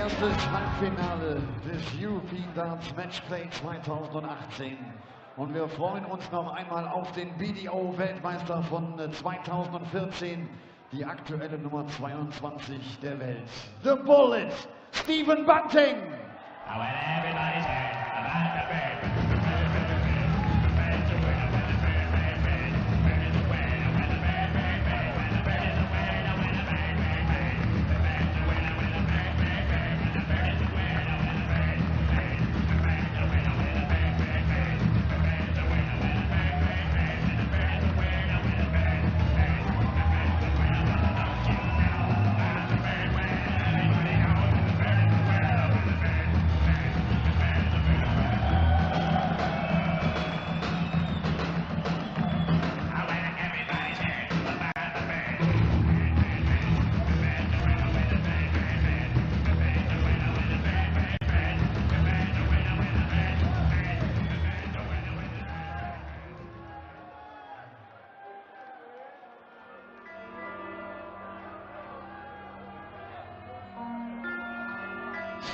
erstes Halbfinale des European Darts Matchplay 2018. Und wir freuen uns noch einmal auf den BDO-Weltmeister von 2014, die aktuelle Nummer 22 der Welt. The Bullet, Stephen Bunting!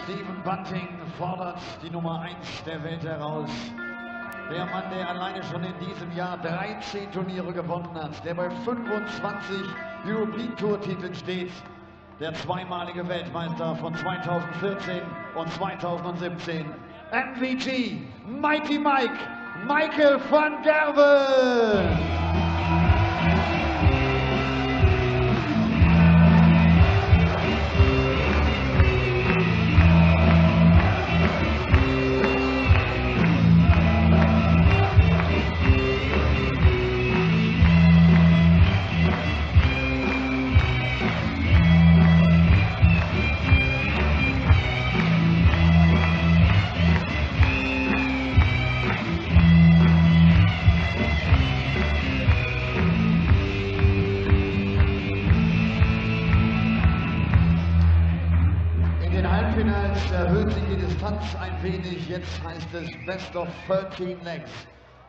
Stephen Bunting fordert die Nummer 1 der Welt heraus. Der Mann, der alleine schon in diesem Jahr 13 Turniere gewonnen hat, der bei 25 European Tour Titeln steht, der zweimalige Weltmeister von 2014 und 2017, MVG, Mighty Mike, Michael van Gerwen! Halbfinals erhöht sich die Distanz ein wenig. Jetzt heißt es Best of 13 Legs.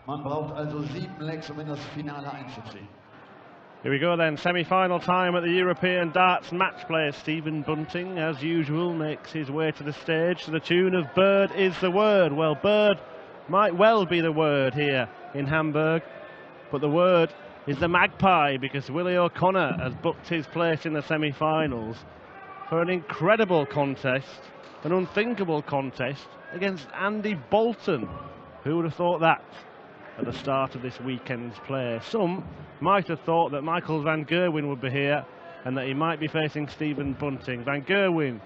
Man braucht also 7 Legs, um in das Finale einzuziehen. Here we go then, semi-final time at the European Darts Matchplay. Stephen Bunting, as usual, makes his way to the stage to the tune of Bird is the Word. Well, Bird might well be the word here in Hamburg, but the word is the Magpie, because Willie O'Connor has booked his place in the semi-finals for an incredible contest, an unthinkable contest against Andy Bolton. Who would have thought that at the start of this weekend's play? Some might have thought that Michael van Gerwen would be here and that he might be facing Stephen Bunting. Van Gerwen,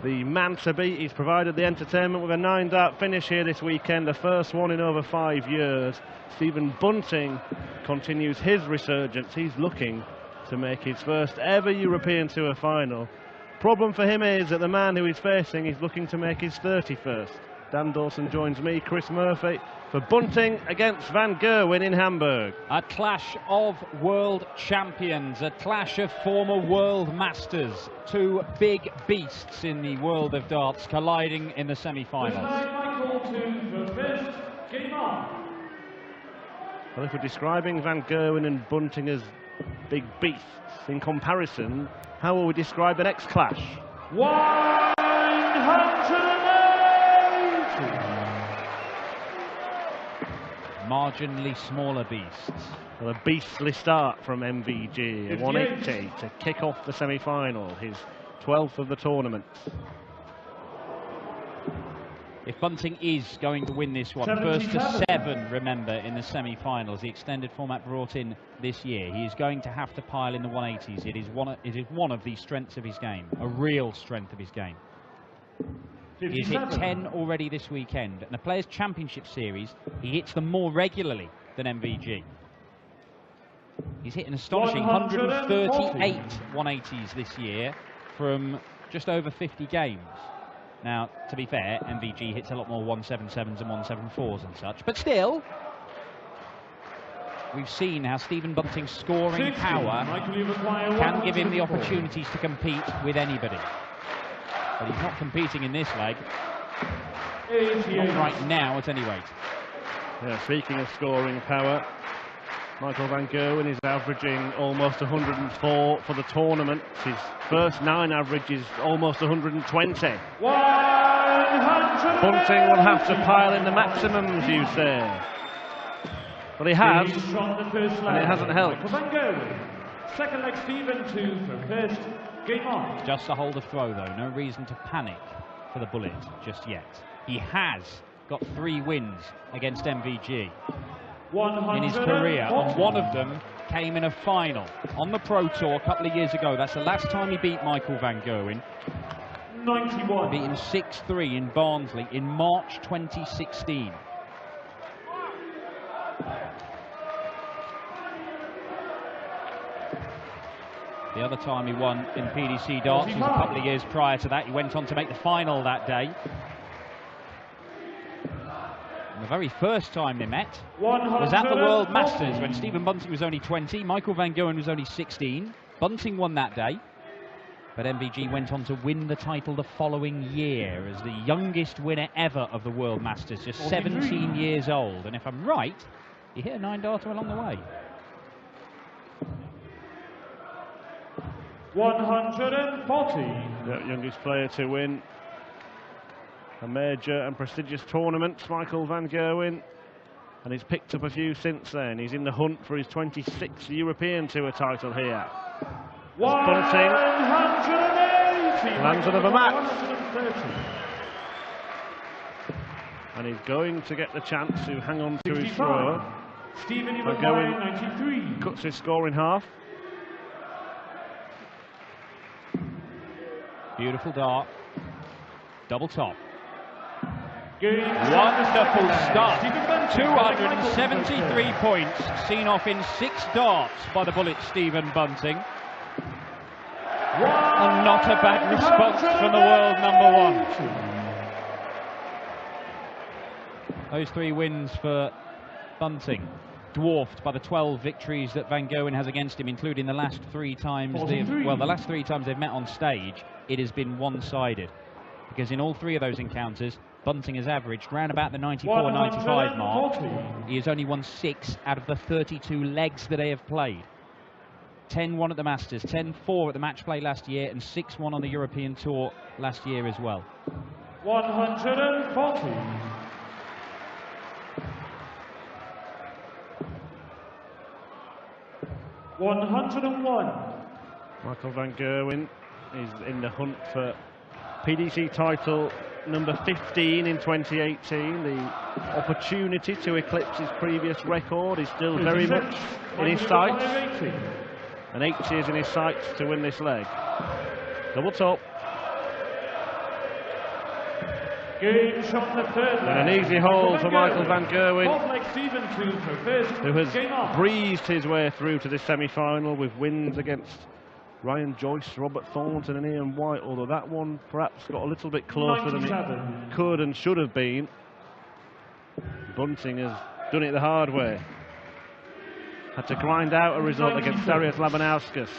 the man to beat, he's provided the entertainment with a 9-dart finish here this weekend, the first one in over 5 years. Stephen Bunting continues his resurgence. He's looking to make his first ever European Tour final. Problem for him is that the man who he's facing is looking to make his 31st. Dan Dawson joins me, Chris Murphy, for Bunting against Van Gerwen in Hamburg. A clash of world champions, a clash of former world masters. Two big beasts in the world of darts colliding in the semi-finals. Well, if we're describing Van Gerwen and Bunting as big beasts in comparison, how will we describe the next clash? 180! Marginally smaller beasts. Well, a beastly start from MVG, a 180 to kick off the semi-final, his 12th of the tournament. If Bunting is going to win this one, first to 7, remember, in the semi-finals, the extended format brought in this year, he is going to have to pile in the 180s. It is one of the strengths of his game, a real strength of his game. He's hit 10 already this weekend. In the Players' Championship Series, he hits them more regularly than MVG. He's hit an astonishing 138 180s this year from just over 50 games. Now, to be fair, MVG hits a lot more 177s and 174s and such, but still, we've seen how Stephen Bunting's scoring power can give him the opportunities to compete with anybody. But he's not competing in this leg. Not right now, at any rate. Yeah, speaking of scoring power, Michael van Gerwen is averaging almost 104 for the tournament. His first 9 average is almost 120. Bunting will have to pile in the maximums, you say. But he has, and it hasn't helped. Second leg, Stephen, 2 for first. Game on. Just to hold a throw, though. No reason to panic for the Bullet just yet. He has got 3 wins against MVG in his career, and one of them came in a final on the Pro Tour a couple of years ago. That's the last time he beat Michael van Gerwen. 91. He beat him 6-3 in Barnsley in March 2016. The other time he won in PDC darts was a couple of years prior to that. He went on to make the final that day. And the very first time they met was at the World Masters when Stephen Bunting was only 20, Michael van Gerwen was only 16. Bunting won that day, but MVG went on to win the title the following year as the youngest winner ever of the World Masters, just 17 years old. And if I'm right, he hit a 9-darter along the way. 140. The youngest player to win a major and prestigious tournament, Michael van Gerwen, and he's picked up a few since then. He's in the hunt for his 26th European Tour title here. Bunting lands another match, and he's going to get the chance to hang on to his throw. Van Gerwen cuts his score in half. Beautiful dart, double top. Wonderful start. 273 points, seen off in 6 darts by the Bullet Stephen Bunting. And not a bad response from the world #1. Those 3 wins for Bunting, dwarfed by the 12 victories that Van Gerwen has against him, including the last 3 times they've met on stage. It has been one-sided, because in all 3 of those encounters, Bunting has averaged round about the 94-95 mark. He has only won 6 out of the 32 legs that they have played. 10-1 at the Masters, 10-4 at the Matchplay last year, and 6-1 on the European Tour last year as well. 140. Michael van Gerwen is in the hunt for PDC title number 15 in 2018. The opportunity to eclipse his previous record is still very much in his sights, and 80 is in his sights to win this leg. Double top. And an easy hole for Michael van Gerwen, who has breezed his way through to this semi-final with wins against Ryan Joyce, Robert Thornton and Ian White, although that one perhaps got a little bit closer than it could and should have been. Bunting has done it the hard way. Had to grind out a result against Darius Labanauskas.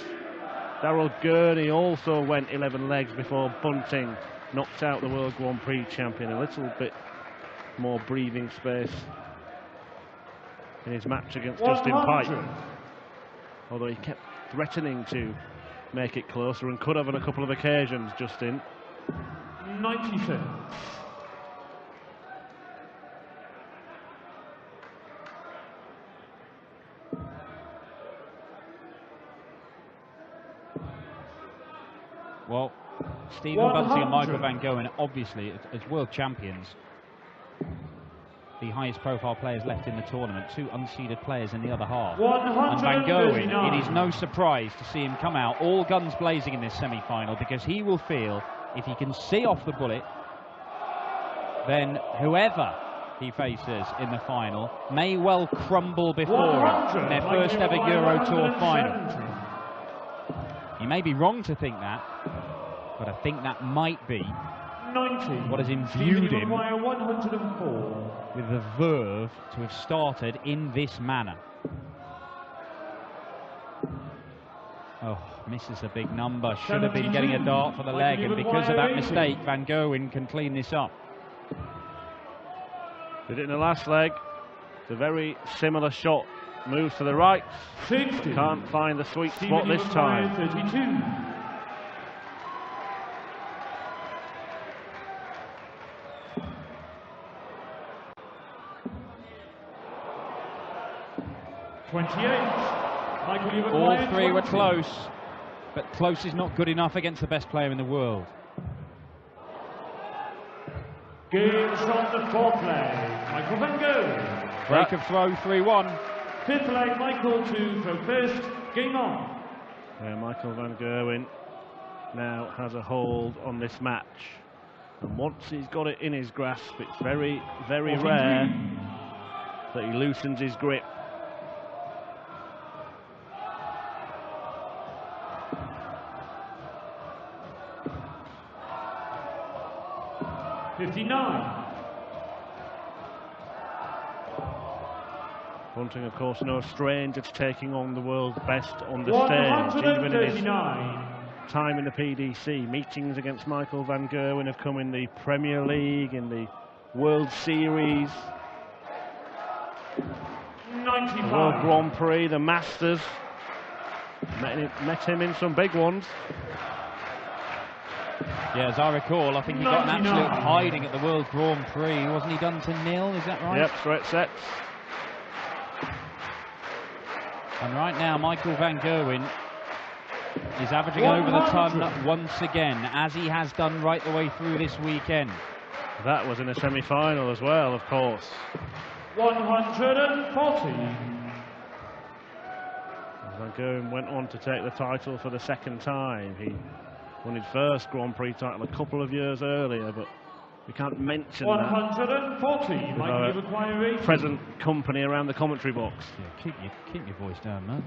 Daryl Gurney also went 11 legs before Bunting knocked out the World Grand Prix champion. A little bit more breathing space in his match against Justin Pike, although he kept threatening to make it closer and could have on a couple of occasions, Justin. 96. Well, Stephen Bunting and Michael van Gerwen, obviously, as world champions, the highest profile players left in the tournament, 2 unseeded players in the other half. And van Gerwen, it is no surprise to see him come out all guns blazing in this semi-final, because he will feel if he can see off the Bullet, then whoever he faces in the final may well crumble before him in their first ever Euro Tour final. You may be wrong to think that, but I think that might be what has imbued him with the verve to have started in this manner. Oh, misses a big number. Should have been getting a dart for the leg, and because of that mistake, van Gerwen can clean this up. Did it in the last leg. It's a very similar shot moves to the right. 60. Can't find the sweet spot this time. 32. All three were close, but close is not good enough against the best player in the world. Games from the fourth leg. Michael van Gerwen. Break of throw, 3-1. Fifth leg, Michael to throw first. Game on. Michael van Gerwen now has a hold on this match. And once he's got it in his grasp, it's very, very rare that he loosens his grip. Bunting, of course, no stranger to taking on the world's best on the stage, even in his time in the PDC. Meetings against Michael van Gerwen have come in the Premier League, in the World Series, the World Grand Prix, the Masters. Met him in some big ones. Yeah, as I recall, I think he got an absolute hiding at the World Grand Prix. Wasn't he done to nil? Is that right? Yep, straight sets. And right now, Michael van Gerwen is averaging over the ton once again, as he has done right the way through this weekend. That was in a semi-final as well, of course. 140. Van Gerwen went on to take the title for the second time. He won his first Grand Prix title a couple of years earlier, but we can't mention 140. that with our present company around the commentary box. Yeah, keep your voice down, man.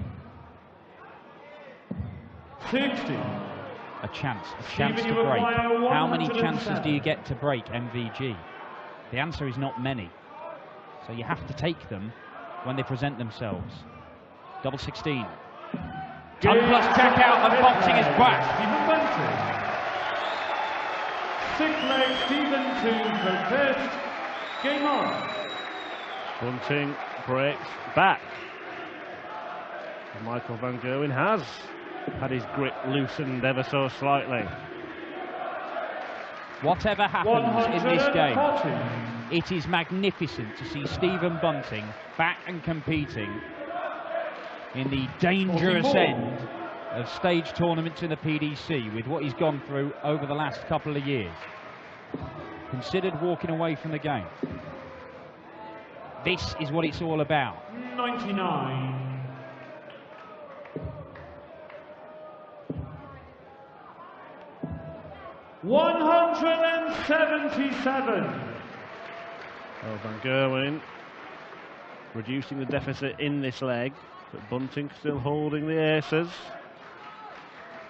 60. A chance to break. How many chances do you get to break MVG? The answer is not many. So you have to take them when they present themselves. Double 16. Ton plus check out, and Bunting is back. Stephen Bunting. Sixth leg, Stephen to the first. Game on. Bunting breaks back. And Michael van Gerwen has had his grip loosened ever so slightly. Whatever happens in this game, it is magnificent to see Stephen Bunting back and competing in the dangerous end of stage tournaments in the PDC with what he's gone through over the last couple of years. Considered walking away from the game. This is what it's all about. 99. $177. Well, van Gerwen reducing the deficit in this leg, but Bunting still holding the aces.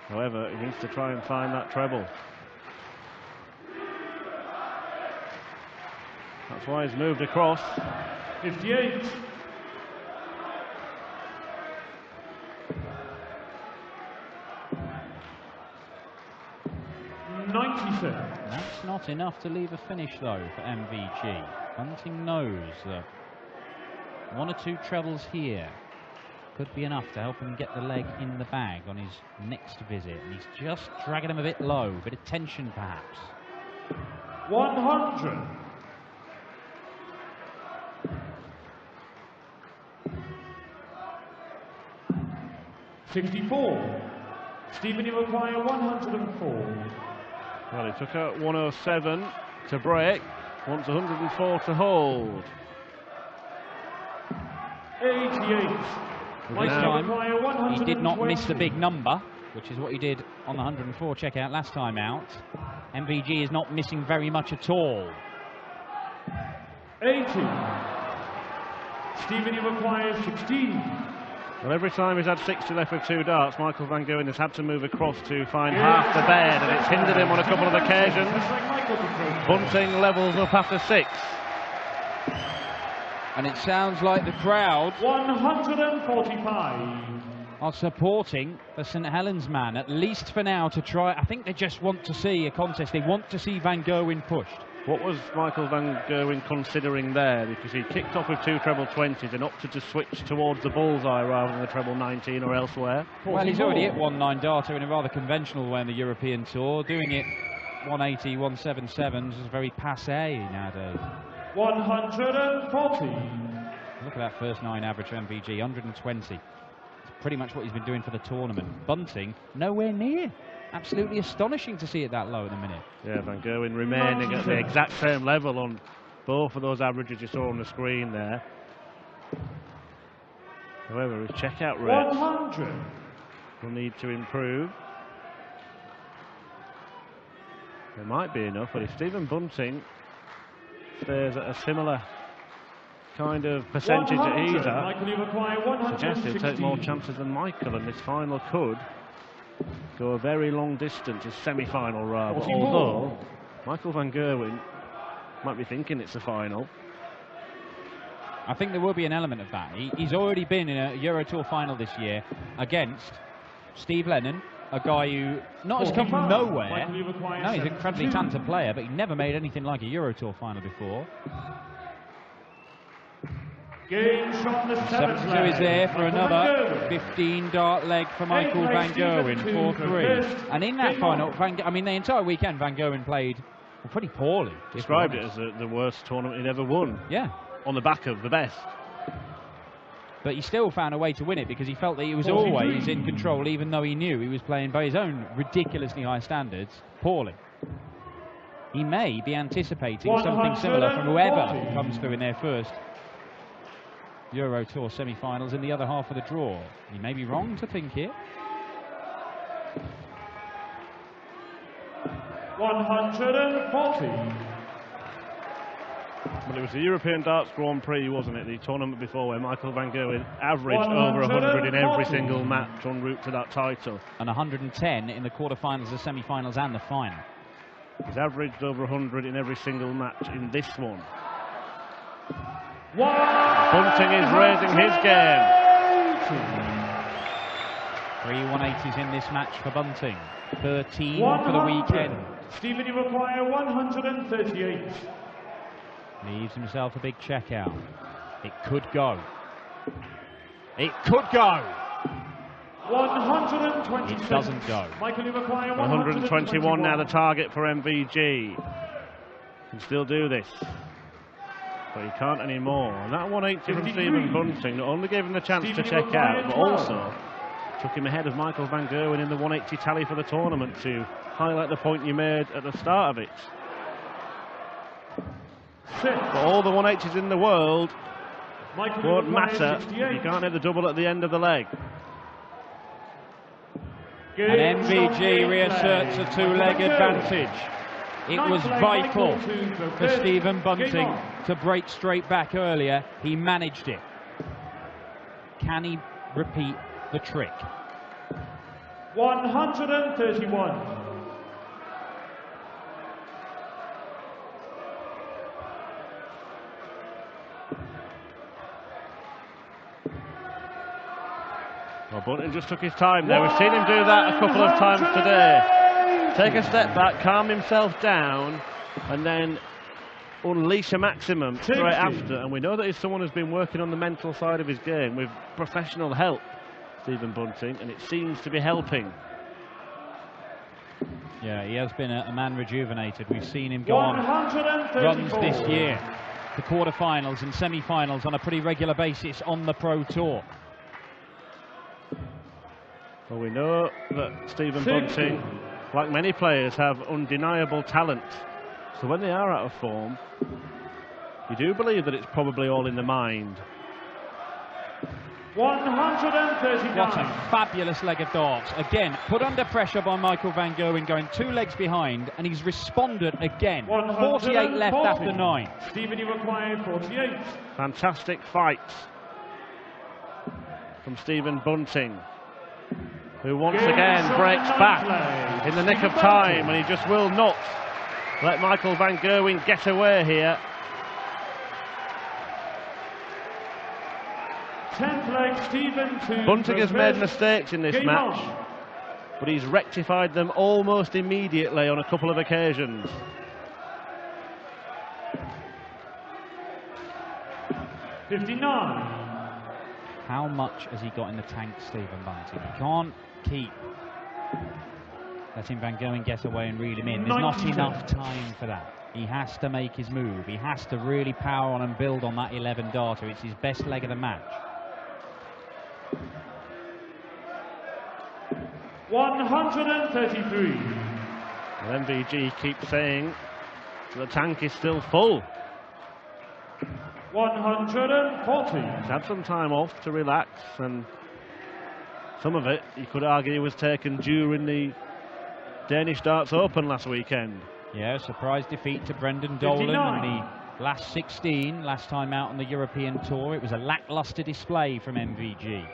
However, he needs to try and find that treble. That's why he's moved across. 58. That's not enough to leave a finish though for MVG. Bunting knows that one or two trebles here could be enough to help him get the leg in the bag on his next visit. And he's just dragging him a bit low, a bit of tension perhaps. 100. $64. Stephen, you require 104. Well, he took out 107 to break, wants 104 to hold. 88. This time, he did not miss the big number, which is what he did on the 104 checkout last time out. MVG is not missing very much at all. 80. Stephen, you require 16. Well, every time he's had 60 left with two darts, Michael van Gerwen has had to move across to find half the bed, and it's hindered him on a couple of occasions. Bunting levels up after 6. And it sounds like the crowd 145 are supporting the St Helens man, at least for now, to try. I think they just want to see a contest. They want to see van Gerwen pushed. What was Michael van Gerwen considering there? Because he kicked off with 2 treble 20s and opted to switch towards the bullseye rather than the treble 19 or elsewhere. Well, he's already hit 1.9 data in a rather conventional way on the European Tour. Doing it 180, 177s is very passé nowadays. 140. Look at that first 9 average for MVG, 120. It's pretty much what he's been doing for the tournament. Bunting, nowhere near. Absolutely astonishing to see it that low at the minute. Yeah, Van Gerwen remaining at the exact same level on both of those averages you saw on the screen there. However, his checkout rate 100. will need to improve. There might be enough, but if Stephen Bunting stays at a similar kind of percentage that he's at, suggests he'll take more chances than Michael, and this final could go a very long distance, his semi-final rather, although Michael van Gerwen might be thinking it's a final. I think there will be an element of that. He's already been in a Euro Tour final this year against Steve Lennon, a guy who not has come from nowhere. No, he's an incredibly talented player, but he never made anything like a Euro Tour final before. 72 is there for another 15 dart leg for Michael van Gerwen, 4-3. And in that final, the entire weekend Van Gerwen played pretty poorly. Described it as the worst tournament he'd ever won. Yeah. On the back of the best. But he still found a way to win it because he felt that he was always in control, even though he knew he was playing by his own ridiculously high standards, poorly. He may be anticipating something similar from whoever comes through in their first Euro Tour semi-finals in the other half of the draw. He may be wrong to think it. 140. Well, it was the European Darts Grand Prix, wasn't it? The tournament before where Michael van Gerwen averaged over 100 in every single match en route to that title. And 110 in the quarterfinals, the semi-finals and the final. He's averaged over 100 in every single match in this one. Bunting is raising his game. 3 180s in this match for Bunting. 13 for the weekend. Stephen, you require 138. Leaves himself a big checkout. It could go. It could go. 126. It doesn't go. Michael, you require 121 now the target for MVG. Can still do this, but he can't anymore. And that 180 from Stephen Bunting not only gave him the chance to check out, but also took him ahead of Michael van Gerwen in the 180 tally for the tournament, to highlight the point you made at the start of it. But all the 180s in the world won't matter if you can't hit the double at the end of the leg. And MVG reasserts a 2-leg advantage. It was vital for Stephen Bunting to break straight back earlier. He managed it. Can he repeat the trick? 131. Well, Bunting just took his time there. We've seen him do that a couple of times today. Take a step back, calm himself down, and then unleash a maximum straight after. And we know that he's someone who's been working on the mental side of his game with professional help, Stephen Bunting, and it seems to be helping. Yeah, he has been a man rejuvenated. We've seen him go on runs this year, the quarterfinals and semi-finals on a pretty regular basis on the Pro Tour. Well, we know that Stephen Bunting, like many players, have undeniable talent. So when they are out of form, you do believe that it's probably all in the mind. 139. What a fabulous leg of darts. Again, put under pressure by Michael van Gerwen, going 2 legs behind, and he's responded again. 48 left after 9. Stephen, you require 48. Fantastic fights from Stephen Bunting, who once again breaks back in the nick of time, and he just will not let Michael van Gerwen get away here. 10th leg, Stephen. Bunting has made mistakes in this match, but he's rectified them almost immediately on a couple of occasions. 59. How much has he got in the tank, Stephen Bunting? He can't keep letting Van Gerwen get away and reel him in. There's not enough time for that. He has to make his move. He has to really power on and build on that 11 darter. It's his best leg of the match. 133. Well, MVG keeps saying the tank is still full. 140. He's had some time off to relax, and some of it, you could argue, was taken during the Danish Darts Open last weekend. Yeah, surprise defeat to Brendan Dolan in the last 16, last time out on the European Tour. It was a lacklustre display from MVG,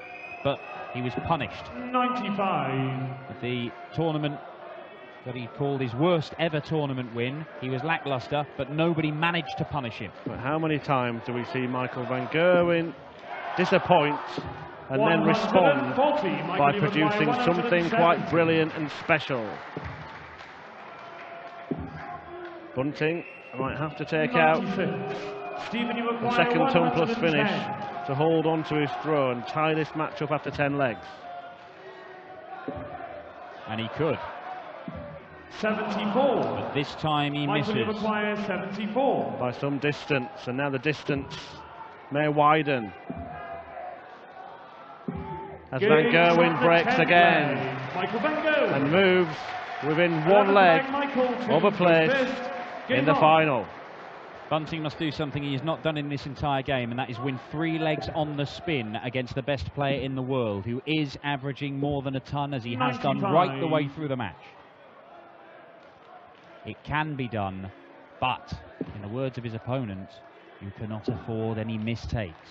but he was punished. 95. The tournament that he called his worst ever tournament win, he was lacklustre, but nobody managed to punish him. But how many times do we see Michael Van Gerwen disappoint and then respond by producing something quite brilliant and special? Bunting might have to take out the second ton plus finish to hold on to his throw and tie this match up after 10 legs. And he could. 74. But this time he misses. Requires 74. By some distance, and now the distance may widen. As Van Gerwen breaks again and moves within one leg of a place in the final. Bunting must do something he has not done in this entire game, and that is win 3 legs on the spin against the best player in the world, who is averaging more than a ton, as he has done right the way through the match. It can be done, but in the words of his opponent, you cannot afford any mistakes.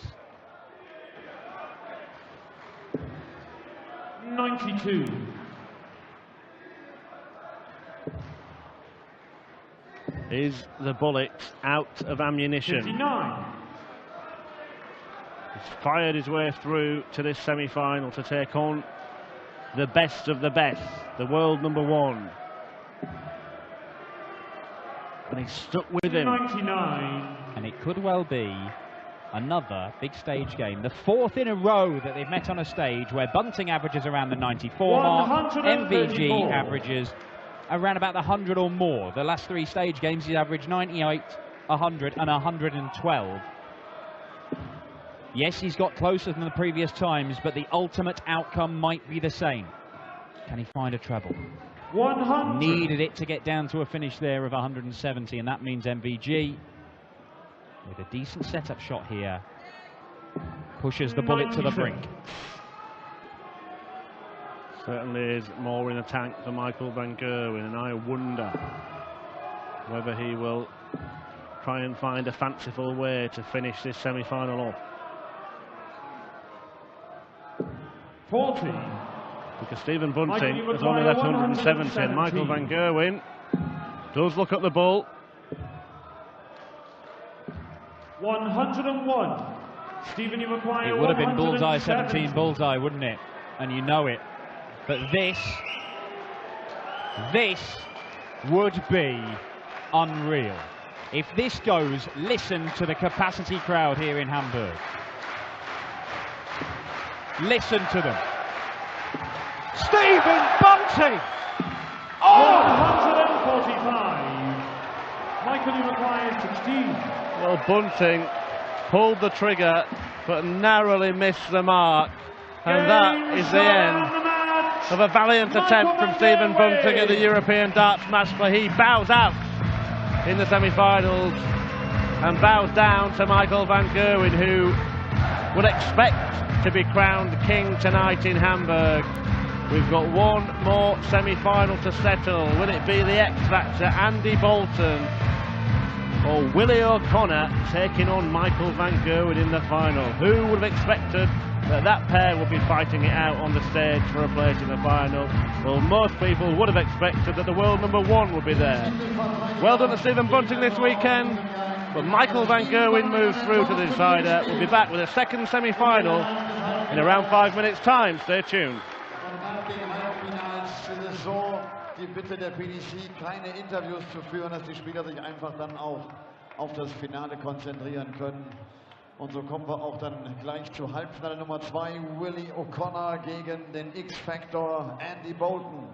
92. Is the bullet out of ammunition? 59. He's fired his way through to this semi-final to take on the best of the best, the world #1. And he's stuck with him. 99. And it could well be another big stage game, the 4th in a row that they've met on a stage where Bunting averages around the 94 mark, MVG averages around about the 100 or more. The last 3 stage games he's averaged 98, 100 and 112. Yes, he's got closer than the previous times, but the ultimate outcome might be the same. Can he find a treble? 100. Needed it to get down to a finish there of 170, and that means MVG, with a decent setup shot here, pushes the bullet to the brink. Certainly is more in the tank for Michael Van Gerwen, and I wonder whether he will try and find a fanciful way to finish this semi-final off. 40. Because Stephen Bunting has only left 170, and Michael Van Gerwen does look at the bull. 101. Stephen, you require. It would have been bullseye, 17 bullseye, wouldn't it? And you know it. But this would be unreal. If this goes, listen to the capacity crowd here in Hamburg. Listen to them. Stephen Bunting! Oh! 145. Michael, you require 16. Well, Bunting pulled the trigger, but narrowly missed the mark. And that is the end of a valiant attempt from Stephen Bunting at the European Darts Matchplay. He bows out in the semi-finals and bows down to Michael Van Gerwen, who would expect to be crowned king tonight in Hamburg. We've got one more semi-final to settle. Will it be the X-Factor, Andy Bolton, or Willie O'Connor taking on Michael Van Gerwen in the final? Who would have expected that pair would be fighting it out on the stage for a place in the final? Well, most people would have expected that the world #1 would be there. Well done to Stephen Bunting this weekend, but Michael Van Gerwen moves through to the decider. We'll be back with a second semi-final in around 5 minutes' time. Stay tuned. Die Bitte der PDC, keine Interviews zu führen, dass die Spieler sich einfach dann auch auf das Finale konzentrieren können. Und so kommen wir auch dann gleich zu Halbfinale Nummer 2. Willie O'Connor gegen den X-Factor Andy Bolton.